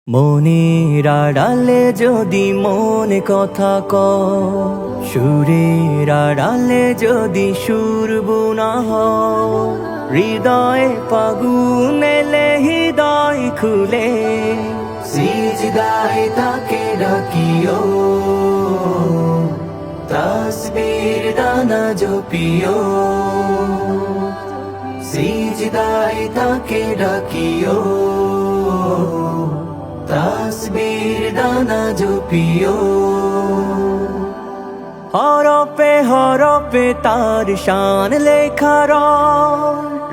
মনের আড়ালে যদি মনে কথা সুরের আড়ালে যদি সুর বোনা হৃদয়ে ফাগুন এলে হৃদয় খুলে সিজদায় তাকে ডাকিও তাসবীর দানা জপিও সিজদায় তাকে ডাকিও তাসবীর দানা জপিও হরপে হরপে তার শান লেখার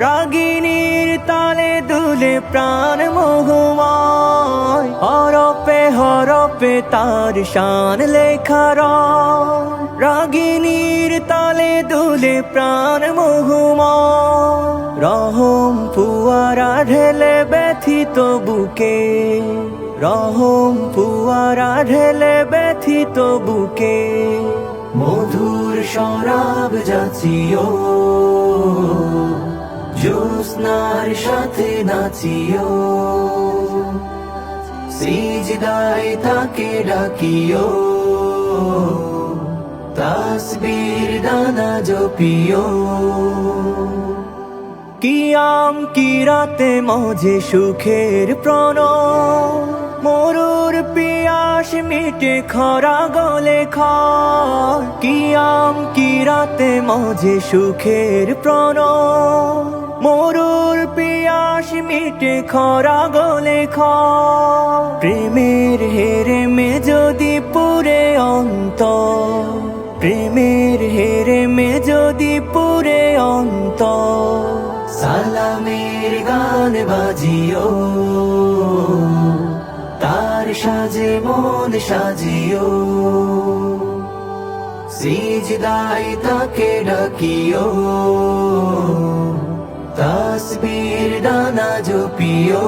রাগিনীর তালে দুলে প্রাণ মোহময় হরপে হরপে তার শান লেখার রাগিনীর তালে দুলে প্রাণ মোহময় রহম ফুয়ারা ঢেলে ব্যথিত বুকে রহম ফুয়ারা ঢেলে ব্যথিত বুকে মধুর শরাব যাচিও জ্যোৎস্নার সাথে নাচিও সিজদায় তাকে ডাকিও তাসবীর দানা জপিও কিয়াম কিরাতে মজে সুখের প্রণয় মরুর পিয়াস মিটে খরা গলে খায় কিয়াম কিরাতে মজে সুখের প্রণয় মরুর পিয়াস মিটে খরা গলে খায় প্রেমের হেরেমে যদি পুরে অন্তর প্রেমের হেরেমে যদি পুরে অন্তর সালামের গান বাজিও তার সাজে মন সাজিও সিজদায় তাকে ডাকিও তাসবীর দানা জপিও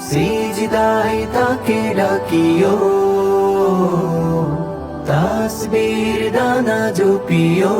সিজদায় তাকে ডাকিও তাসবীর দানা জপিও